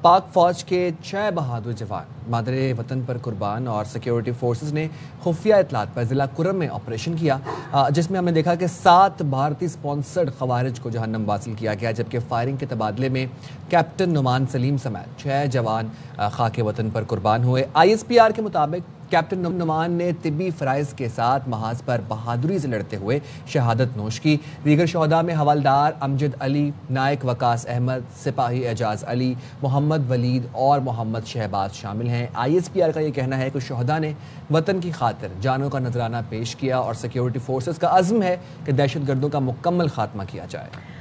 پاک فوج کے 6 بہادر جوان مادر وطن پر قربان، اور سیکیورٹی فورسز نے خفیہ اطلاعات پر ضلع کرم میں آپریشن کیا، جس میں ہم نے دیکھا کہ 7 بھارتی سپانسرڈ خوارج کو جہنم واصل کیا گیا، جبکہ فائرنگ کے تبادلے میں کیپٹن نعمان سلیم سمیت 6 جوان خاک وطن پر قربان ہوئے۔ ISPR کے مطابق کیپٹن نعمان نے طبی فرائض کے ساتھ محاذ پر بہادری سے لڑتے ہوئے شہادت نوش کی۔ دیگر شہداء میں حوالدار امجد علی، نائک وقاص احمد، سپاہی اعجاز علی، محمد ولید اور محمد شہباز شامل ہیں۔ ISPR کا یہ کہنا ہے کہ شہداء نے وطن کی خاطر جانوں کا نذرانہ پیش کیا اور سیکیورٹی فورسز کا عزم ہے کہ دہشت گردوں کا مکمل خاتمہ کیا جائے۔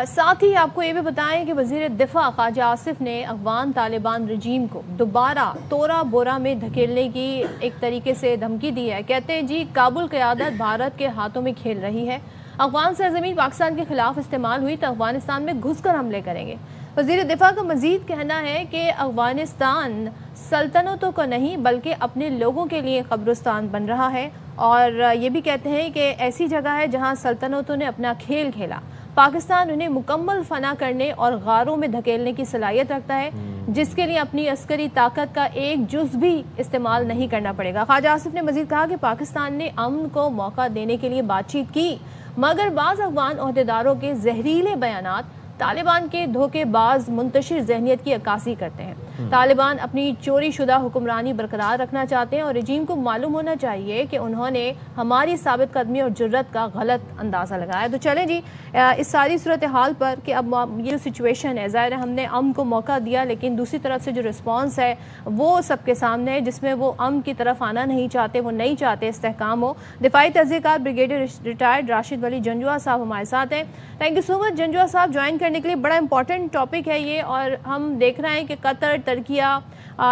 ساتھ ہی آپ کو یہ بھی بتائیں کہ وزیر دفاع خواجہ آصف نے افغان طالبان رجیم کو دوبارہ تورا بورا میں دھکیلنے کی ایک طریقے سے دھمکی دی ہے۔ کہتے ہیں جی کابل قیادت بھارت کے ہاتھوں میں کھیل رہی ہے، افغان سرزمین پاکستان کے خلاف استعمال ہوئی تو افغانستان میں گھس کر حملے کریں گے۔ وزیر دفاع کا مزید کہنا ہے کہ افغانستان سلطنتوں کو نہیں بلکہ اپنے لوگوں کے لیے قبرستان بن رہا ہے، اور یہ بھی کہتے ہیں کہ ایسی جگہ ہے جہاں سلطنتوں نے اپنا کھیل کھیلا، پاکستان انہیں مکمل فنا کرنے اور غاروں میں دھکیلنے کی صلاحیت رکھتا ہے، جس کے لیے اپنی عسکری طاقت کا ایک جز بھی استعمال نہیں کرنا پڑے گا۔ خواجہ آصف نے مزید کہا کہ پاکستان نے امن کو موقع دینے کے لیے بات چیت کی، مگر بعض افغان عہدیداروں کے زہریلے بیانات طالبان کے دھوکے باز منتشر ذہنیت کی عکاسی کرتے ہیں۔ طالبان اپنی چوری شدہ حکمرانی برقرار رکھنا چاہتے ہیں اور رجیم کو معلوم ہونا چاہیے کہ انہوں نے ہماری ثابت قدمی اور جرت کا غلط اندازہ لگایا۔ تو چلیں جی اس ساری صورتحال پر کہ اب یہ سچویشن ہے، ظاہر ہے ہم نے امن کو موقع دیا لیکن دوسری طرف سے جو رسپانس ہے وہ سب کے سامنے ہے، جس میں وہ امن کی طرف آنا نہیں چاہتے، وہ نہیں چاہتے استحکام ہو۔ دفاعی تجزیہ کار بریگیڈیئر ریٹائرڈ راشد ولی جنجوعہ صاحب ہمارے ساتھ ہیں۔ تھینک یو سو مچ جنجوعہ صاحب جوائن کرنے کے لیے، بڑا امپورٹنٹ ٹاپک ہے یہ، اور ہم دیکھ رہے ہیں کہ قطر، ترکیہ،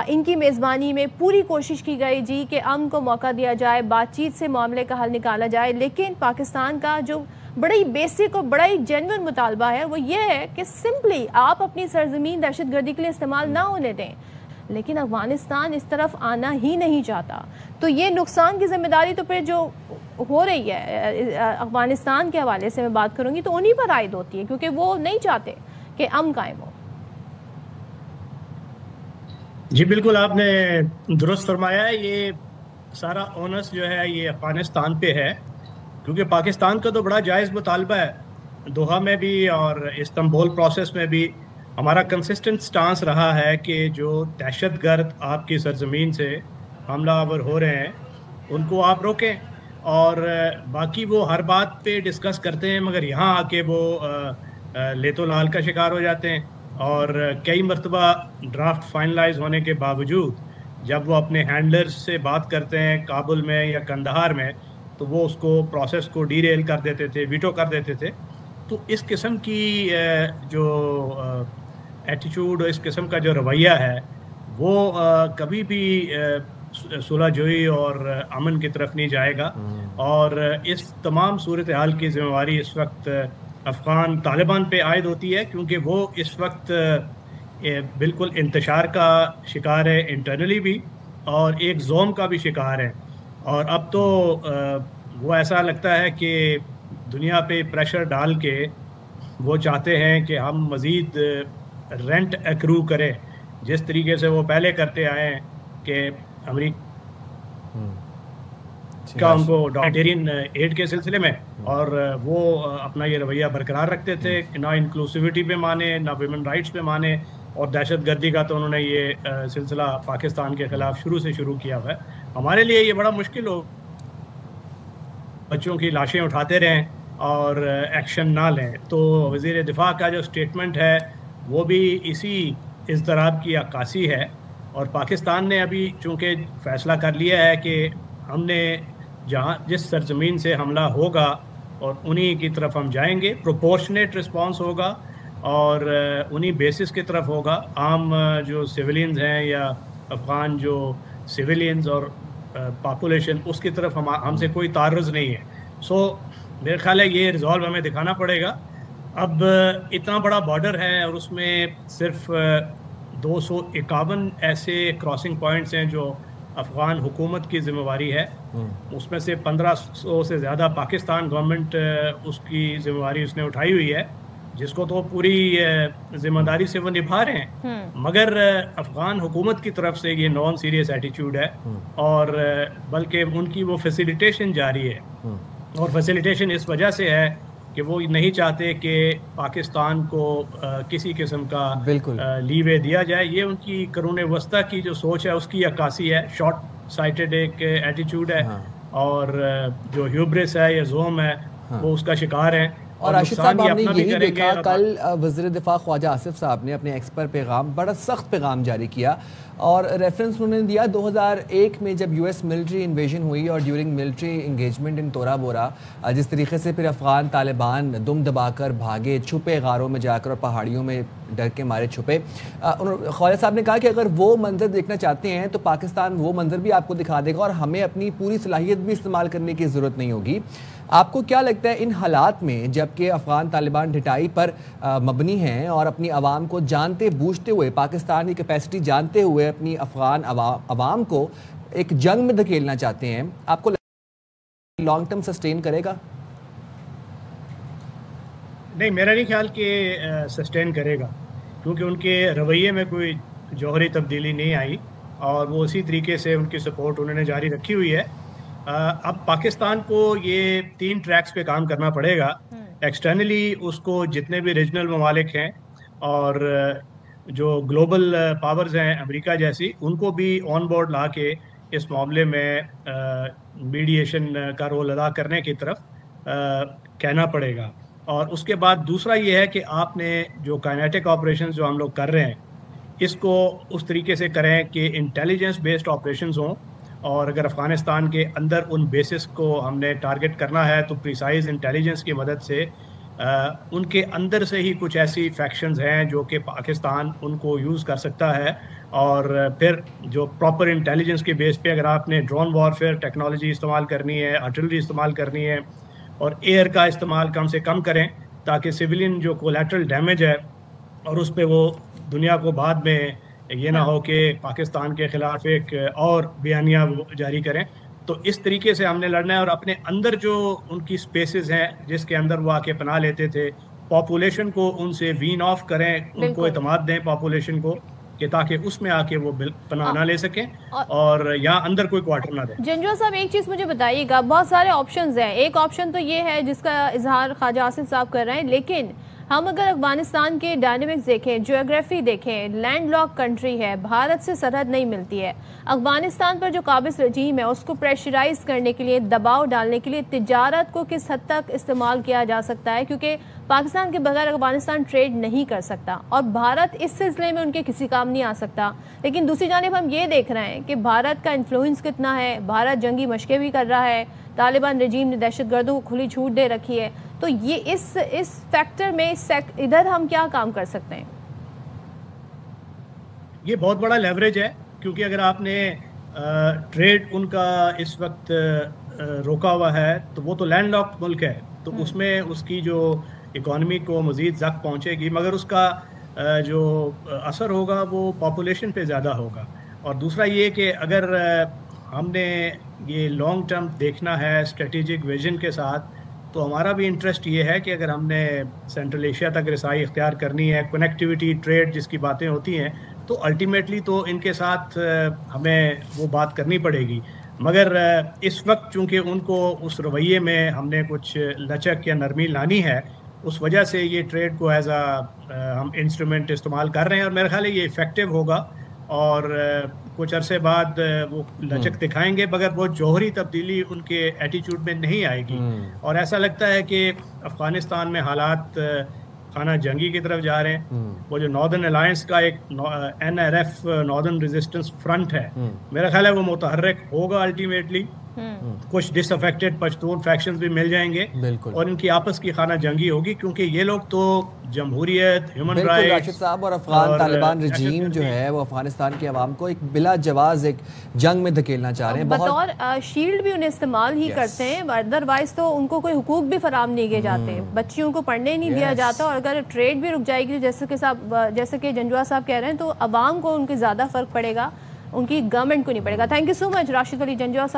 ان کی میزبانی میں پوری کوشش کی گئی جی کہ امن کو موقع دیا جائے، بات چیت سے معاملے کا حل نکالا جائے، لیکن پاکستان کا جو بڑا ہی بیسک اور بڑا ہی جینوئن مطالبہ ہے وہ یہ ہے کہ سمپلی آپ اپنی سرزمین دہشت گردی کے لیے استعمال نہ ہونے دیں، لیکن افغانستان اس طرف آنا ہی نہیں چاہتا۔ تو یہ نقصان کی ذمہ داری تو پھر جو ہو رہی ہے افغانستان کے حوالے سے میں بات کروں گی تو انہی پر عائد ہوتی ہے، کیونکہ وہ نہیں چاہتے کہ امن قائم ہو۔ جی بالکل آپ نے درست فرمایا ہے، یہ سارا اونس جو ہے یہ افغانستان پہ ہے، کیونکہ پاکستان کا تو بڑا جائز مطالبہ ہے، دوحہ میں بھی اور استنبول پروسیس میں بھی ہمارا کنسسٹنٹ سٹانس رہا ہے کہ جو دہشت گرد آپ کی سرزمین سے حملہ آور ہو رہے ہیں ان کو آپ روکیں، اور باقی وہ ہر بات پہ ڈسکس کرتے ہیں مگر یہاں آ کے وہ لیت و لال کا شکار ہو جاتے ہیں، اور کئی مرتبہ ڈرافٹ فائنلائز ہونے کے باوجود جب وہ اپنے ہینڈلرز سے بات کرتے ہیں کابل میں یا کندہار میں تو وہ اس کو پروسیس کو ڈی ریل کر دیتے تھے، ویٹو کر دیتے تھے۔ تو اس قسم کی جو ایٹیچیوڈ اور اس قسم کا جو رویہ ہے وہ کبھی بھی صلح جوئی اور امن کی طرف نہیں جائے گا، اور اس تمام صورتحال کی ذمہ داری اس وقت افغان طالبان پہ عائد ہوتی ہے، کیونکہ وہ اس وقت بالکل انتشار کا شکار ہے انٹرنلی بھی، اور ایک زوم کا بھی شکار ہے، اور اب تو وہ ایسا لگتا ہے کہ دنیا پہ پریشر ڈال کے وہ چاہتے ہیں کہ ہم مزید رینٹ ایکرو کریں، جس طریقے سے وہ پہلے کرتے آئے ہیں کہ امریکہ کا ان کو ڈاکٹرین ایڈ کے سلسلے میں، اور وہ اپنا یہ رویہ برقرار رکھتے تھے، نہ انکلوسیوٹی پہ مانے، نہ ویمن رائٹس پہ مانے، اور دہشت گردی کا تو انہوں نے یہ سلسلہ پاکستان کے خلاف شروع سے شروع کیا ہوا ہے۔ ہمارے لیے یہ بڑا مشکل ہو، بچوں کی لاشیں اٹھاتے رہیں اور ایکشن نہ لیں۔ تو وزیر دفاع کا جو سٹیٹمنٹ ہے وہ بھی اسی اضطراب کی عکاسی ہے، اور پاکستان نے ابھی چونکہ فیصلہ کر لیا ہے کہ ہم نے جس سرزمین سے حملہ ہوگا اور انہی کی طرف ہم جائیں گے، پروپورشنیٹ رسپانس ہوگا اور انہی بیسس کی طرف ہوگا، عام جو سیولینز ہیں یا افغان جو سیولینز اور پاپولیشن اس کی طرف ہم سے کوئی تعرض نہیں ہے۔ سو میرے خیال ہے یہ ریزالو ہمیں دکھانا پڑے گا۔ اب اتنا بڑا بارڈر ہے اور اس میں صرف 251 ایسے کراسنگ پوائنٹس ہیں جو افغان حکومت کی ذمہ داری ہے، اس میں سے 1500 سے زیادہ پاکستان گورنمنٹ اس کی ذمہ داری اس نے اٹھائی ہوئی ہے، जिसको तो पूरी जिम्मेदारी से वो निभा रहे हैं, मगर अफगान हुकूमत की तरफ से ये नॉन सीरियस एटीट्यूड है और बल्कि उनकी वो फैसिलिटेशन जारी है। और फैसिलिटेशन इस वजह से है कि वो नहीं चाहते कि पाकिस्तान को किसी किस्म का लीवे दिया जाए। ये उनकी करून वस्ता की जो सोच है उसकी अक्कासी है, शॉर्ट साइटेड एक एटीट्यूड है। और जो ह्यूब्रिस है या जोम है वो उसका शिकार है। और राशिद साहब, हमने यही देखा कल वज़ीर दिफा ख्वाजा आसिफ साहब ने अपने एक्स पर पैगाम, बड़ा सख्त पैगाम जारी किया और रेफरेंस उन्होंने दिया 2001 में जब यूएस मिलिट्री इन्वेजन हुई और ड्यूरिंग मिलिट्री इंगेजमेंट इन तोरा बोरा, जिस तरीके से फिर अफगान तालिबान दुम दबाकर भागे, छुपे गारों में जाकर और पहाड़ियों में डर के मारे छुपे। ख्वाजा साहब ने कहा कि अगर वो मंजर देखना चाहते हैं तो पाकिस्तान वो मंजर भी आपको दिखा देगा और हमें अपनी पूरी सलाहियत भी इस्तेमाल करने की ज़रूरत नहीं होगी। आपको क्या लगता है इन हालात में, जबकि अफगान तालिबान ढिठाई पर मबनी हैं और अपनी आवाम को जानते बूझते हुए, पाकिस्तान की कैपेसिटी जानते हुए अपनी अफगान आवाम को एक जंग में धकेलना चाहते हैं, आपको लॉन्ग टर्म सस्टेन करेगा? नहीं, मेरा नहीं ख्याल कि सस्टेन करेगा, क्योंकि उनके रवैये में कोई जौहरी तब्दीली नहीं आई और वो उसी तरीके से उनकी सपोर्ट उन्होंने जारी रखी हुई है। अब पाकिस्तान को ये 3 ट्रैक्स पे काम करना पड़ेगा। एक्सटर्नली उसको जितने भी रीजनल ममालिक हैं और जो ग्लोबल पावर्स हैं अमेरिका जैसी, उनको भी ऑन बोर्ड ला के इस मामले में मीडिएशन का रोल अदा करने की तरफ कहना पड़ेगा। और उसके बाद दूसरा ये है कि आपने जो काइनेटिक ऑपरेशंस जो हम लोग कर रहे हैं इसको उस तरीके से करें कि इंटेलिजेंस बेस्ड ऑपरेशंस हों, और अगर अफ़गानिस्तान के अंदर उन बेसिस को हमने टारगेट करना है तो प्रिसाइज इंटेलिजेंस की मदद से उनके अंदर से ही कुछ ऐसी फैक्शंस हैं जो कि पाकिस्तान उनको यूज़ कर सकता है। और फिर जो प्रॉपर इंटेलिजेंस के बेस पे अगर आपने ड्रोन वॉरफेयर टेक्नोलॉजी इस्तेमाल करनी है, आर्टिलरी इस्तेमाल करनी है और एयर का इस्तेमाल कम से कम करें, ताकि सिविलियन जो कोलैटरल डैमेज है और उस पर वो दुनिया को बाद में ये ना हो कि पाकिस्तान के ख़िलाफ़ एक और बयानिया जारी करें। तो इस तरीके से हमने लड़ना है और अपने अंदर जो उनकी स्पेसेस हैं जिसके अंदर वो आके पनाह लेते थे, पॉपुलेशन को उनसे वीन ऑफ करें, उनको एतमाद दें पॉपुलेशन को कि ताकि उसमें आके वो पनाह ना ले सकें और यहाँ अंदर कोई क्वार्टर ना दे। जंजुआ साहब, एक चीज़ मुझे बताइएगा, बहुत सारे ऑप्शंस हैं। एक ऑप्शन तो ये है जिसका इजहार ख्वाजा आसिफ साहब कर रहे हैं, लेकिन हम अगर अफगानिस्तान के डायनेमिक्स देखें, ज्योग्राफी देखें, लैंड लॉक कंट्री है, भारत से सरहद नहीं मिलती है। अफगानिस्तान पर जो काबिज रजीम है उसको प्रेशराइज करने के लिए, दबाव डालने के लिए तिजारत को किस हद तक इस्तेमाल किया जा सकता है, क्योंकि पाकिस्तान के बगैर अफगानिस्तान ट्रेड नहीं कर सकता और भारत इस सिलसिले में उनके किसी काम नहीं आ सकता। लेकिन दूसरी जानिब हम ये देख रहे हैं कि भारत का इन्फ्लुएंस कितना है, भारत जंगी मशक़ें भी कर रहा है, तालिबान रजीम ने दहशतगर्दों को खुली छूट दे रखी है। तो ये इस फैक्टर में इधर हम क्या काम कर सकते हैं? ये बहुत बड़ा लेवरेज है, क्योंकि अगर आपने ट्रेड उनका इस वक्त रोका हुआ है तो वो तो लैंड लॉक्ड मुल्क है, तो उसमें उसकी जो इकॉनमी को मज़ीद ज़ख्म पहुँचेगी, मगर उसका जो असर होगा वो पॉपुलेशन पे ज़्यादा होगा। और दूसरा ये कि अगर हमने ये लॉन्ग टर्म देखना है स्ट्रेटेजिक विजन के साथ, तो हमारा भी इंटरेस्ट ये है कि अगर हमने सेंट्रल एशिया तक रसाई इख्तियार करनी है, कनेक्टिविटी, ट्रेड जिसकी बातें होती हैं, तो अल्टीमेटली तो इनके साथ हमें वो बात करनी पड़ेगी। मगर इस वक्त चूँकि उनको उस रवैये में हमने कुछ लचक या नरमी लानी है, उस वजह से ये ट्रेड को एज हम इंस्ट्रूमेंट इस्तेमाल कर रहे हैं और मेरा ख्याल है ये इफ़ेक्टिव होगा और कुछ अरसे बाद वो लचक दिखाएंगे, मगर वो जौहरी तब्दीली उनके एटीट्यूड में नहीं आएगी। और ऐसा लगता है कि अफ़गानिस्तान में हालात खाना जंगी की तरफ जा रहे हैं। वो जो नॉर्दर्न अलायंस का एक NRF नॉर्दर्न रेजिस्टेंस फ्रंट है, मेरा ख्याल है वो मुतहर्रिक होगा अल्टीमेटली। कुछ डिसअफेक्टेड पश्तून फैक्शंस भी मिल जाएंगे और इनकी आपस की खाना जंगी होगी, क्योंकि ये लोग तो जमहूरियत, ह्यूमन राइट्स, राशिद साहब, और अफगान तालिबान रजीम जो है वो अफगानिस्तान की आवाम को एक बिला जवाज एक जंग में धकेलना चाह रहे हैं। बतौर शील्ड भी उन्हें इस्तेमाल ही करते हैं, अदरवाइज तो उनको कोई हुकूक भी फराम नहीं किए जाते, बच्चियों को पढ़ने नहीं दिया जाता। और अगर ट्रेड भी रुक जाएगी जैसे कि जंजुआ साहब कह रहे हैं, तो अवाम को उनके ज़्यादा फर्क पड़ेगा, उनकी गवर्नमेंट को नहीं पड़ेगा। Thank you so much Rashid Ali Janjua साहब।